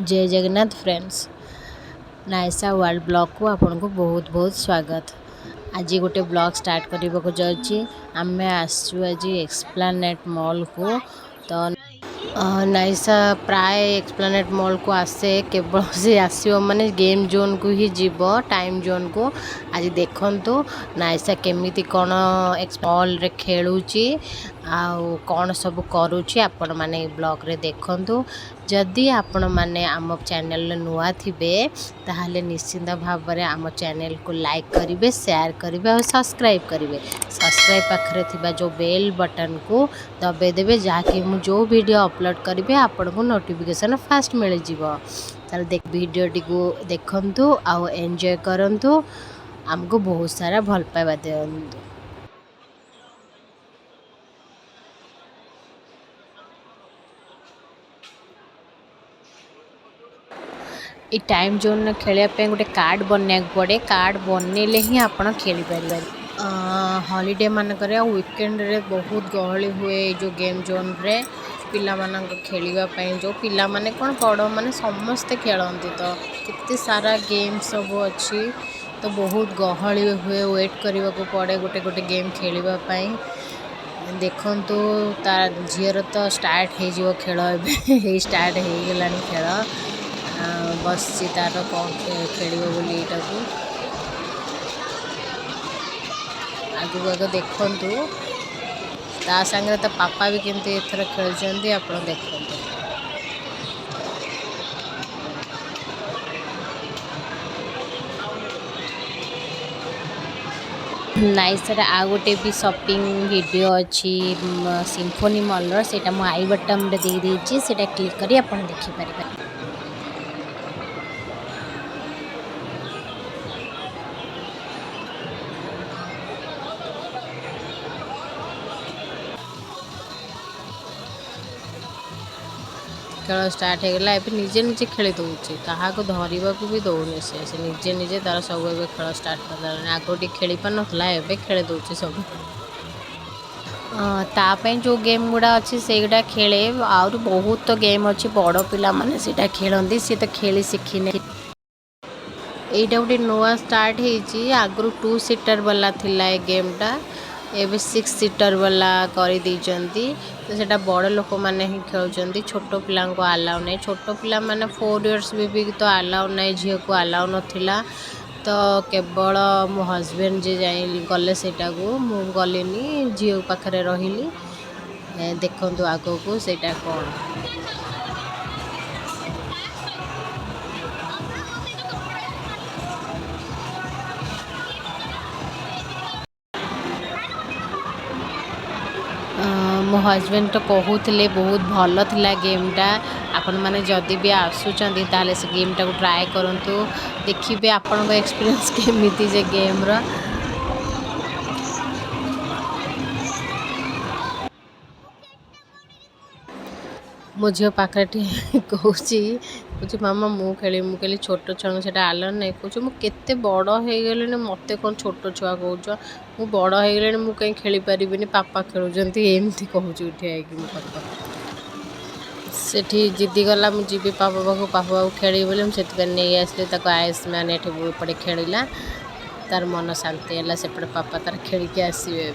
जय Jagannath friends Naisa world blog को आपन को बहुत बहुत स्वागत। आज गोटे ब्लॉग स्टार्ट करने को जाऊँगी। आम आसु आज एक्सप्लानेट मॉल को। तो नाइसा प्राय एक्सप्लानेट मॉल को आसे केवल से आसो माने गेम जोन को ही जीव टाइम जोन को। आज देखंतु नाइसा केमिति कौन मॉल रे खेलुची आउ कौन सब करुची आपण माने ब्लॉग रे देखंतु। जदि आपण माने आम चैनल नुआ थिबे ताहले निश्चिंत भाव में आम चैनल को लाइक करिवे, शेयर करिवे और सब्सक्राइब करिवे। सब्सक्राइब पाखरे थिबा जो बेल बटन को दबे देबे जहाँकि मु जो वीडियो अपलोड करिवे आपण को नोटिफिकेशन फास्ट मिल जिवो। ताले देख वीडियो टी को देखंतु आउ एन्जॉय करंतु, हमको बहुत सारा भल पाइबा देंतु। ई टाइम जोन खेलने गोटे कार्ड बनने पड़े। कार्ड बनने ही आप खेली पारे। हॉलीडे मानक वीकेंड रे बहुत गहली हुए जो गेम जोन रे पिला मानक खेलवाई जो पिला माने कौन बड़ माने समस्ते खेलती। तो कितने सारा गेम सब अच्छी तो बहुत गहली हुए। वेट करने को पड़े गोटे गोटे गेम खेलवाई। देखंतु तार झीर तो स्टार्ट हो खेल ए स्टार्ट हो गला खेल। बस तार कौन खेल बोली यहाँ को आगु आग देखंतु। ता संगे तो पापा भी केमती एथर खेलुचंदी आपण देखंतु। नाइसा आ गोटे भी शॉपिंग वीडियो अच्छी सिम्फोनी मॉल रो सेटा मो आई बटन रे दे देछि, सेटा क्लिक करी आपण देखि परिबे। खेल स्टार्ट हो गला। ए निजे निजे खेली दौचे, क्या धरवा को भी दौनी से निजे निजे तार सब खेल स्टार्ट कर। आगे खेली पार ना ए खेली दौचे सब। तापाई जो गेम गुड़ा अच्छी से गुड़ा खेले। और बहुत तो गेम अच्छी बड़ पिला माने सीटा खेलती सी तो खेली शिखिने। यहाँ गोटे नुआ स्टार्ट होगी। आगु 2 सीटर वाला थिला ए गेमटा, एबे 6 सीटर वाला कर देइचंती। तो सेटा बड़ लोक माने ही खेलुचंती, छोट पिला को अलाउ नहीं। छोट पिला माने 4 इयर्स भी तो अलाउ नहीं, झील को अलाउ नथिला। तो केवल मो हजबैंड जे जाई गले सेटा को मु गलिनी, झील पाखरे रहिली। देखंतु आगो को सेटा कोन मो हजबैंड तो कहते बहुत भल थिला गेमटा। आपण मैंने जदि भी आसुचंदी ताले से गेमटा को ट्राए करंतु, देखिबे आपण एक्सपीरियंस केमिति जे गेम रो। मो झील पाखे कहूँ मामा मु खेली मु कहली छोट छुआ से आलर नहीं कह मुझे बड़ हो गले मत कौन छोट छुआ कह मु बड़ हो गले मु कहीं खेली पारि पापा खेलुंट एमती कहूँ ठिया मो पापा सेठी जिद्दी गला मुझे पापा पाखु खेली बोले मुझे नहीं आसली आयस मैंने एपटे खेलला तार मन शांति है सेपटे पापा तार खेलिकी आसवे।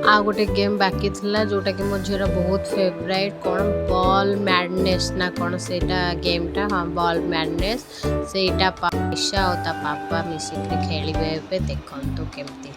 आ गोटे गेम बाकी थिला जोटा कि मो झीर बहुत फेवरेट कौन बॉल मैडनेस ना कौन सेटा गेमटा। हाँ बॉल मैडनेस सेटा नाइशा और ता पापा मिसिक खेलिबे। एबे देखंतु केमती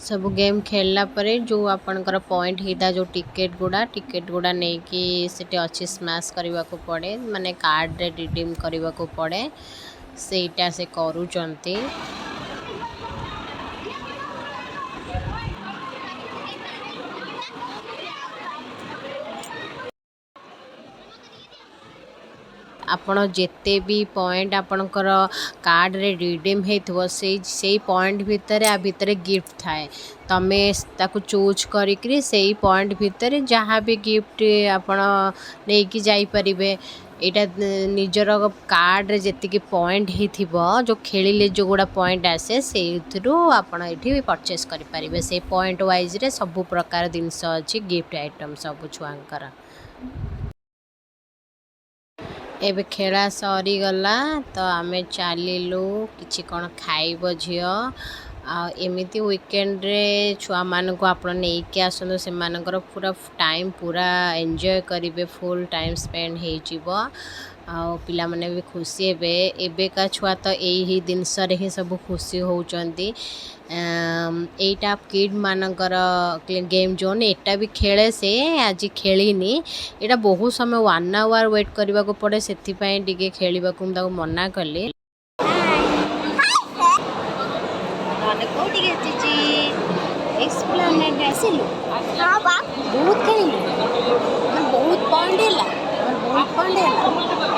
सब गेम खेलला परे जो आपणकर पॉइंट होता जो टिकेट गुड़ा नहीं कि सेटे अच्छी स्मैश करने को पड़े माने कार्ड रे रिडीम करने को पड़े सेटा से करूचंती। आपण जिते भी पॉइंट आपणकर कार्ड रे रिडीम होइथबो से पॉइंट भितर आ भितर गिफ्ट थाए तमे ताकू चूज करिकरी से पॉइंट भितर जहाँ भी गिफ्ट आपण नहीं कि जाई परिबे। एटा निजर कार्ड रे जेतिकी पॉइंट हिथिबो जो खेलिले जो गुड़ा पॉइंट आसे सेथरु आपण एठी परचेस करि परिबे। से पॉइंट वाइज रे सब प्रकार जिनस अछि गिफ्ट आइटम सब छुआंकर। एबे खेला सरी गला तो आमे चलिलु किछि कोन खाइबो झियो एमिति वीकेंड रे छुआ मान को आपण नहीं के आसनो से मानकर पूरा टाइम पूरा एंजॉय करिवे फुल टाइम स्पेंड हे जिवो पिला माने भी खुशी हेबे। एबे का छुआ तो यही दिन रे ही सब खुशी होउचंती। एटा किड मानकर गेम जोन एटा भी खेले से आज खेलिनी एटा बहुत समय 1 आवर वेट करने को पड़े से टिके खेलने को मना कली। एक्सप्लेनेड आसिलु हां बा बहुत खेलिलु बहुत पॉइंट हैला बहुत पॉइंट हैला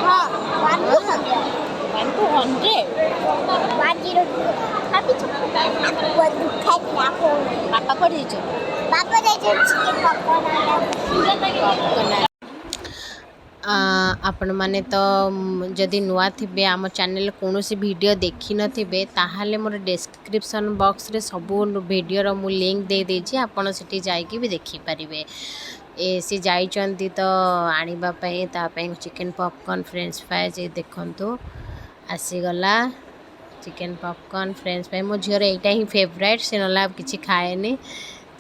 हां 1 to 100 102 काफी वो दुखा लाखो पापा को दीजो चिकन पॉपकॉर्न आपण माने तो जदि नुआ थिबे आम चैनल कौन सी वीडियो देखी नथिबे ताहाले मोर डिस्क्रिप्शन बॉक्स रे सब वीडियो रो मु लिंक दे देछि आपण सेठी जाई कि भी देखि परिबे। ए सी जाइचंती तो आनिबा पई ता पई चिकन पॉपकॉर्न फ्रेंच फ्राइज देखंतु आसी गला चिकन पॉपकॉर्न फ्रेंच फ्राइज मो झियर एटा ही फेवरेट से नला किछि खाएनी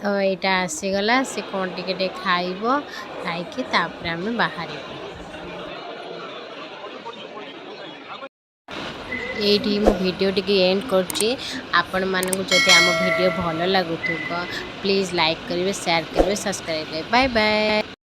तो एटा आसी गला से कोन टिके खाइबो खाइ कि तापर हम बाहरिबो। ये मो वीडियो टी एंड करछि आपण मानकु जदि आम वीडियो भल लागुथुब प्लीज लाइक करिवे शेयर करिवे सब्सक्राइब करिवे बाय बाय।